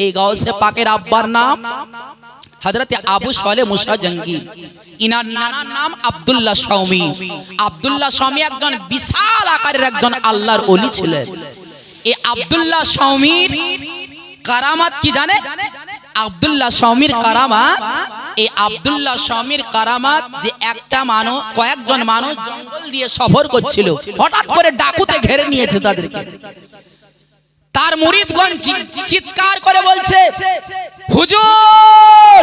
এই গাউসে পাকের আব্বার নাম হযরত আবু সালেহ মুসা জঙ্গি। ইনার নানার নাম আব্দুল্লাহ শাওমি। আব্দুল্লাহ শাওমি একজন বিশাল আকারের একজন আল্লাহর ওলি ছিলেন। এই আব্দুল্লাহ শাওমির কারামাত কি জানে? আব্দুল্লাহ শাওমির কারামাত, এই আব্দুল্লাহ শাওমির কারামাত যে একটা মানুষ, কয়েকজন মানুষ জঙ্গল দিয়ে সফর করছিল, হঠাৎ করে ডাকুতে ঘিরে নিয়েছে তাদেরকে। তার মুরিদগণ চিৎকার করে বলছে, হুজুর!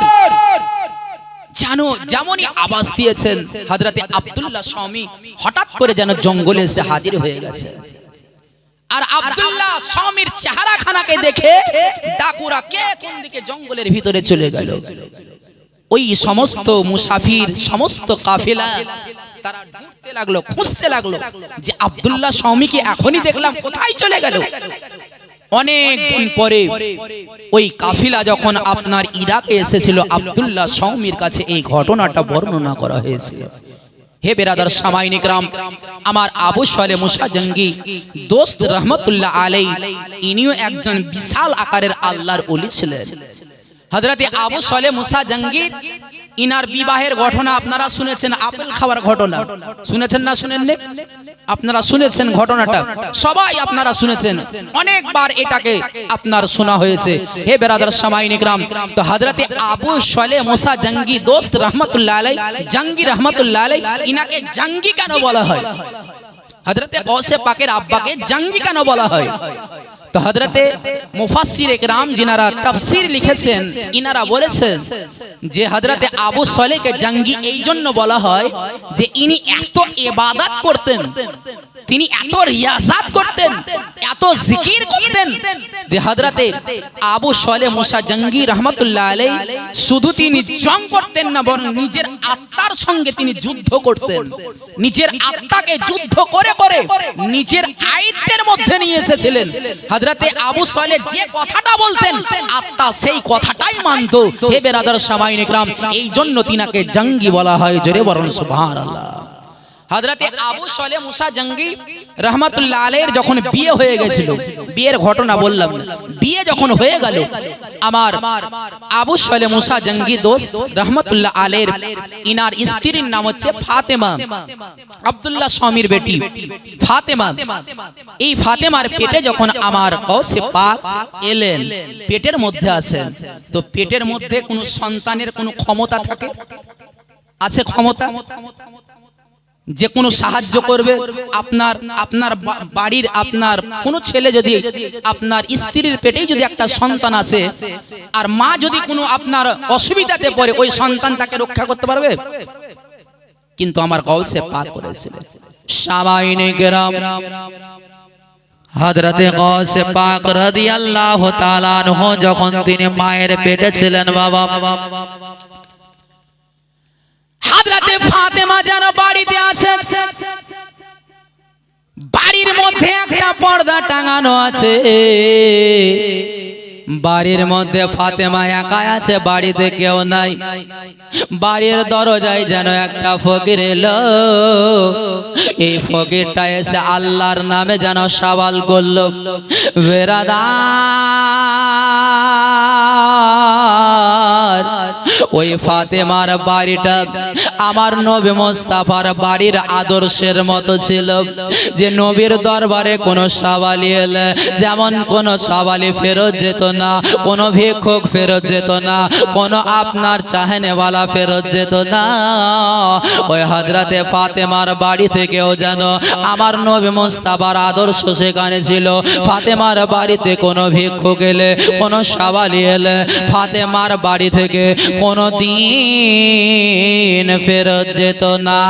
জানো, যেমনই আওয়াজ দিয়েছেন হযরত আব্দুল্লাহ শাওমি হঠাৎ করে যেন জঙ্গলে এসে হাজির হয়ে গেছে। আর আব্দুল্লাহ শাওমির চেহারাখানাকে দেখে ডাকুরা কে কোন দিকে জঙ্গলের ভিতরে চলে গেল। ওই সমস্ত মুসাফির, সমস্ত কাফেলা তারা ঢুকতে লাগলো, খুঁজতে লাগলো যে আব্দুল্লাহ শাওমিকে এখনই দেখলাম, কোথায় চলে গেল। অনেক দিন পরে ওই কাফিলা যখন আপনার ইরাকে এসেছিল, আব্দুল্লাহ শাওমির কাছে এই ঘটনাটা বর্ণনা করা হয়েছিল। হে বেরাদার সামাইন ইকরাম, আমার আবু সালেহ মুসা জঙ্গি দোস্ত রহমতুল্লাহ আলাইহি, ইনিও একজন বিশাল আকারের আল্লাহর ওলি ছিলেন। হযরত আবু সালেহ মুসা জঙ্গি ইনার বিবাহের ঘটনা আপনারা শুনেছেন, আপেল খাওয়ার ঘটনা শুনেছেন না শুনেননি? আপনারা শুনেছেন ঘটনাটা, সবাই আপনারা শুনেছেন, অনেকবার এটাকে আপনার শোনা হয়েছে। হে বেরাদার সামাইন ইকরাম, তো হযরত আবু সালেহ মুসা জঙ্গি দোস্ত রহমতুল্লাহ আলাইহি, জঙ্গি রহমতুল্লাহ আলাইহি, ইনাকে জঙ্গি কেন বলা হয়? হযরত গাউসে পাকের আব্বাকে জঙ্গি কেন বলা হয়? তো হযরতে মুফাসসির ইকরাম যিনারা তাফসীর লিখেছেন, ইনারা বলেছেন যে হযরতে আবু সালেহকে জঙ্গি এই জন্য বলা হয় যে ইনি এত ইবাদত করতেন, তিনি এত রিয়াজাত করতেন, এত জিকির করতেন যে হযরতে আবু সালেহ মুসা জঙ্গি রহমতুল্লাহ আলাইহি শুধু তিনি জং করতেন না, বরং নিজের আত্মার সঙ্গে তিনি যুদ্ধ করতেন। নিজের আত্মাকে যুদ্ধ করে করে নিজের আয়ত্তের মধ্যে নিয়ে এসেছিলেন। হযরতে আবু সালেহ যে কথাটা বলতেন, আত্মা সেই কথাটাই মানত। হে বেরাদার সামাইন ইকরাম, এই জন্য তিনাকে জঙ্গি বলা হয়। জোরে বলুন সুবহানাল্লাহ। হযরতে আবু সালেহ মুসা জঙ্গি রহমতুল্লাহ আলাইহির যখন বিয়ে হয়ে গেছিল, বিয়ের ঘটনা বললাম না, বিয়ে যখন হয়ে গেল, আমার আবু সালেহ মুসা জঙ্গি দোস্ত রহমতুল্লাহ আলাইহির ইনার স্ত্রীর নাম হচ্ছে ফাতেমা, আব্দুল্লাহ শাওমির বেটি ফাতেমা। এই ফাতেমার পেটে যখন আমার গাউসে পাক এলেন, পেটের মধ্যে আছেন, তো পেটের মধ্যে কোনো সন্তানের কোনো ক্ষমতা থাকে? আছে ক্ষমতা যে কোনো সাহায্য করবে? আপনার বাড়ির আপনার কোনো ছেলে যদি আপনার স্ত্রীর পেটেই যদি একটা সন্তান আছে, আর মা যদি কোনো আপনার অসুবিধাতে পড়ে, ওই সন্তান তাকে রক্ষা করতে পারবে? কিন্তু আমার গাউসে পাক করেছিলেন। সামাইন ইকরাম, হযরতে গাউসে পাক রাদিয়াল্লাহু তাআলা আনহু যখন তিনি মায়ের পেটে ছিলেন, বাবা হযরতে ফাতেমা যেন বাড়িতে আছেন, বাড়ির মধ্যে একটা পর্দা টাঙানো আছে, বাড়ির মধ্যে ফাতেমা একা আছে, বাড়িতে কেউ নাই। বাড়ির দরজায় যেন একটা ফকির এলো, এই ফকিরটা এসে আল্লাহর নামে যেন সওয়াল করলো, বেরাদার ওই ফাতেমার বাড়িটা আমার নবী মুস্তাফার বাড়ির আদর্শের মতো ছিল, যে নবীর দরবারে কোনো সওয়ালি এলে যেমন কোনো সওয়ালি ফেরত যেত না, কোনো ভিক্ষুক ফেরত যেত না, কোনো আপনার চাহনেওয়ালা ফেরত যেত না। ওই হযরতে ফাতেমার বাড়ি থেকেও যেন আমার নবী মুস্তাফার আদর্শ সেখানে ছিল। ফাতেমার বাড়িতে কোনো ভিক্ষুক এলে, কোনো সওয়ালি এলে, ফাতেমার বাড়ি থেকে কোনো দিন ফেরত যেত না।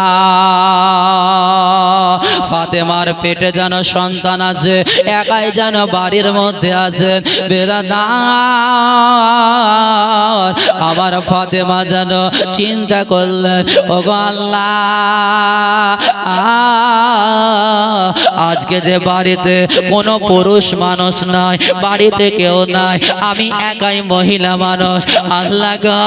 ফাতেমার পেটে যেন সন্তান আছে, একাই যেন বাড়ির মধ্যে আছেন। বেরাদার আমার ফাতেমা যেন চিন্তা করলেন, ওগো আল্লাহ, আজকে যে বাড়িতে কোনো পুরুষ মানুষ নাই, বাড়িতে কেউ নাই, আমি একাই মহিলা মানুষ। আল্লাহ গো,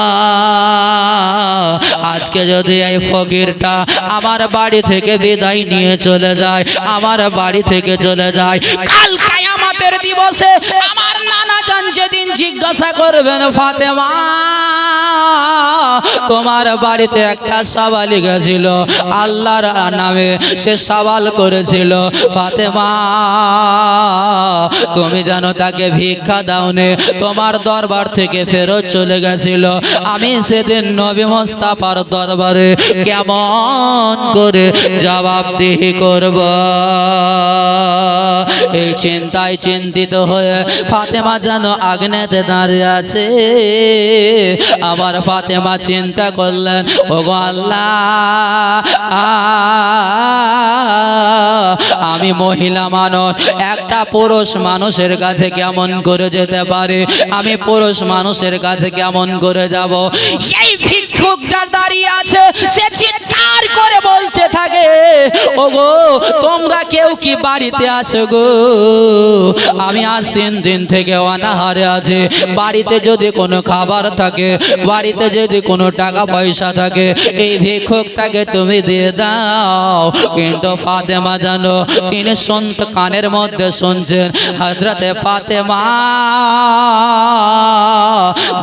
আজকে যদি এই ফকিরটা আমার বাড়ি থেকে বিদায় নিয়ে চলে যায়, আমার বাড়ি থেকে চলে যায়, কাল কিয়ামতের দিবসে আমার নানা জান যেদিন জিজ্ঞাসা করবেন, ফাতেমা তোমার বাড়িতে একটা সওয়ালি গেছিল, আল্লাহর নামে সে সওয়াল করেছিল, ফাতেমা তুমি জানো তাকে ভিক্ষা দাওনে, তোমার দরবার থেকে ফেরত চলে গেছিল, আমি সেদিন নবী মুস্তাফার দরবারে কেমন করে জবাবদিহি করব? এই চিন্তায় চিন্তিত হয়ে ফাতেমা যেন আগ্নেতে দাঁড়িয়ে আছে। আবার ফাতেমা চিন্তা করলেন, ওগো আল্লাহ, আমি মহিলা মানুষ, একটা পুরুষ মানুষের কাছে কেমন করে যেতে পারে? আমি পুরুষ মানুষের কাছে কেমন করে যাব? সেই ভিক্ষুকটা দাঁড়িয়ে আছে, সে চিৎকার করে বলতে থাকে, ওগো তোমরা কেউ কি বাড়িতে আছো গো? আমি আজ 3 দিন থেকে অনাহারে আছি, বাড়িতে যদি কোনো খাবার থাকে, বাড়িতে যদি কোনো টাকা পয়সা থাকে, এই ভিক্ষুকটাকে তুমি দিয়ে দাও। কিন্তু ফাতেমা জানো, তিনি কানের মধ্যে শুনছেন, হযরতে ফাতেমা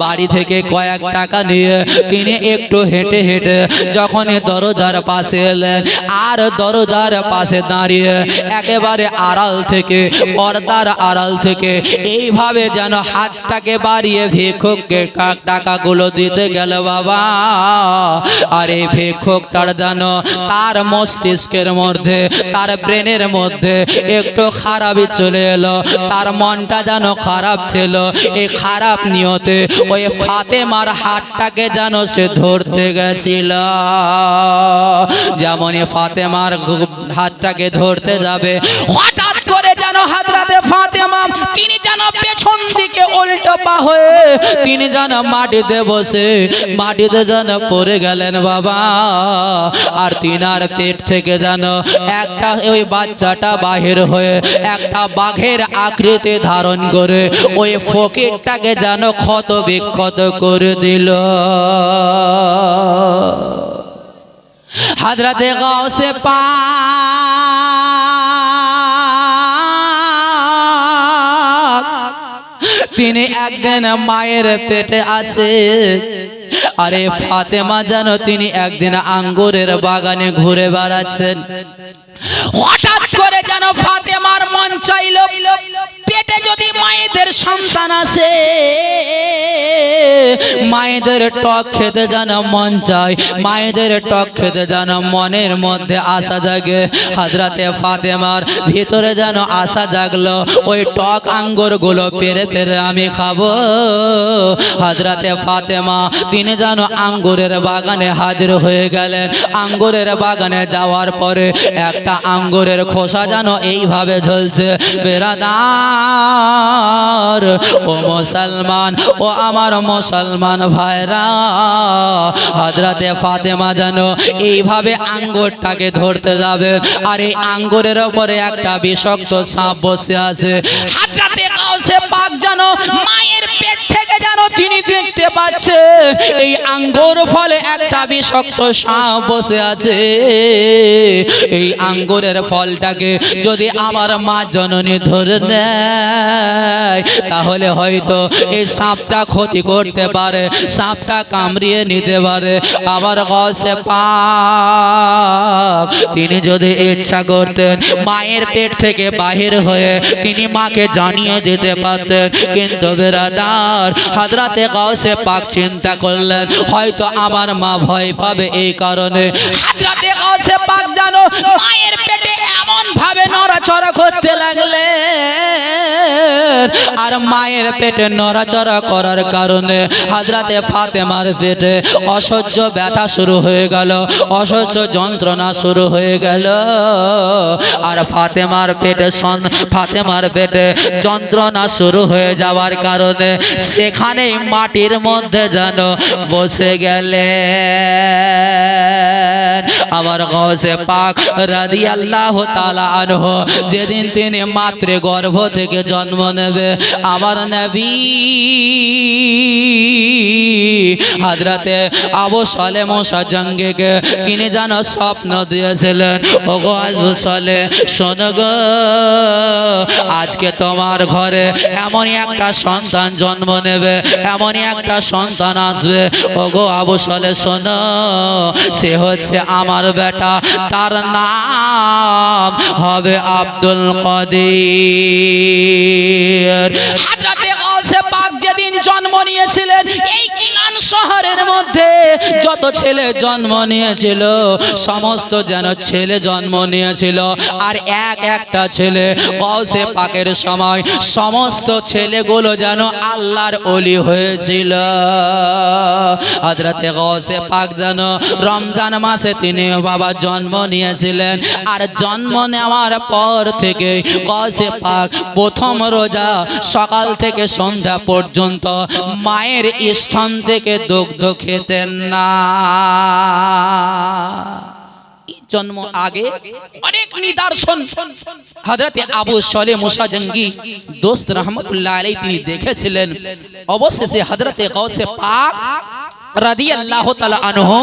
বাড়ি থেকে কয়েক টাকা নিয়ে তিনি একটু হেঁটে হেঁটে যখনই দরজার পাশে এলেন, আর দরজার পাশে দাঁড়িয়ে একেবারে আড়াল থেকে, পর্দার আড়াল থেকে এইভাবে যেন হাতটাকে বাড়িয়ে ভিক্ষুককে টাকাগুলো দিতে গেল বাবা। আর এই ভিক্ষুকটার যেন তার মস্তিষ্কের মধ্যে, তার ব্রেনের মধ্যে একটু খারাপই চলে এলো, তার মনটা যেন খারাপ ছিল। এই খারাপ নিয়তে ওই ফাতেমার হাতটাকে যেন সে ধরতে গেছিল। যেমনই ফাতেমার হাতটাকে ধরতে যাবে, হঠাৎ করে যেন হযরতে ফাতেমা তিনি যেন পেছন দিকে উল্টো পা হয়ে তিনি যেন মাটিতে বসে, মাটিতে যেন পড়ে গেলেন বাবা। আর তিনার পেট থেকে যেন একটা ওই বাচ্চাটা বাহির হয়ে একটা বাঘের আকৃতি ধারণ করে ওই ফকিরটাকে যেন ক্ষত বিক্ষত করে দিল। হযরতে গাউসে পাক তিনি একদিন মায়ের পেটে আছে। আরে ফাতেমা যেন তিনি একদিন আঙ্গুরের বাগানে ঘুরে বেড়াচ্ছেন, হঠাৎ করে যেন ফাতেমার মন চাইল, পেটে যদি মায়েদের সন্তান আছে, মায়েদের টক খেতে যেন মন চায়, মায়েদের টক খেতে যেন মনের মধ্যে আশা জাগে। হযরতে ফাতেমার ভিতরে যেন আশা জাগলো, ওই টক আঙ্গুর গুলো পেরে পেরে আমি খাবো। হযরতে ফাতেমা তিনি যেন আঙ্গুরের বাগানে হাজির হয়ে গেলেন। আঙ্গুরের বাগানে যাওয়ার পরে একটা আঙ্গুরের খোসা যেন এইভাবে ঝুলছে। বেরাদার ও মুসলমান, ও আমার মুসলমান ভাইরা, হযরতে ফাতেমা যেন এইভাবে আঙ্গুরটাকে ধরতে যাবে, আর এই আঙ্গুরের উপরে একটা বিষাক্ত সাপ বসে আছে। হযরতে গাউসে পাক যেন মায়ের পেট থেকে যেন তিনি দেখতে পাচ্ছে এই আঙ্গুর ফলে একটা বিষাক্ত সাপ বসে আছে। এই আঙ্গুরের ফলটাকে যদি আমার মা জননী ধরে নেয়, তাহলে হয়তো এই সাপটা ক্ষতি করতে পারে, সাপটা কামড়িয়ে নিতে পারে। আমার গাউসে পাক তিনি যদি ইচ্ছা করতেন, মায়ের পেট থেকে বাহির হয়ে তিনি মাকে জানিয়ে দিতে পারতেন। কিন্তু বেরাদার, হযরতে গাউসে পাক চিন্তা করলেন, হয়তো আমার মা ভয় পাবে, এই কারণে হযরতে গাউসে পাক জানো মায়ের পেটে এমন ভাবে নড়াচড়া করতে লাগলেন, আর মায়ের পেটে নড়াচড়া করার কারণে হযরতে ফাতেমার পেটে অসহ্য ব্যথা শুরু হয়ে গেল, অসহ্য যন্ত্রণা শুরু শুরু হয়ে গেল। আর ফাতেমার পেটে যন্ত্রণা শুরু হয়ে যাওয়ার কারণে সেখানেই মাটির মধ্যে যেন বসে গেলেন। আমার গৌসে পাক রাদিয়াল্লাহু তাআলা আনহু যেদিন তিনি মাতৃ গর্ভ থেকে জন্ম নেবে, আমার নবী হযরতে আবু সালে মুসা জঙ্গিকে কিনে যেন স্বপ্ন দিয়েছিলেন, ওগো আবু সালে শোনো গো, আজকে তোমার ঘরে এমনই একটা সন্তান জন্ম নেবে, এমনই একটা সন্তান আসবে, ওগো আবু সালে শোনো, সে হচ্ছে আমার বেটা, তার নাম হবে আব্দুল কাদির। হযরতে গাউসে পাক যেদিন জন্ম নিয়েছিলেন, এই কিলান শহরের মধ্যে যত ছেলে জন্ম নিয়েছিল সমস্ত যেন ছেলে জন্ম নিয়েছিল। আর একটা ছেলে গাউসে পাকের সময় সমস্ত ছেলেগুলো যেন আল্লাহর ওলি হয়েছিল। হযরতে গাউসে পাক যেন রমজান মাসে তিনি বাবা জন্ম নিয়েছিলেন। আর জন্ম নেওয়ার পর থেকে গাউসে পাক প্রথম রোজা সকাল থেকে সন্ধ্যা পর্যন্ত মায়ের স্তন থেকে দুগ্ধ খেতেন না। জন্ম আগে অনেক নিদর্শন হযরতে আবু সালে মুসা জঙ্গি দোস্ত রহমতুল্লাহ আলাইহি তিনি দেখেছিলেন। অবশেষে হযরতে গাউসে পাক রাদিয়াল্লাহু তাআলা আনহু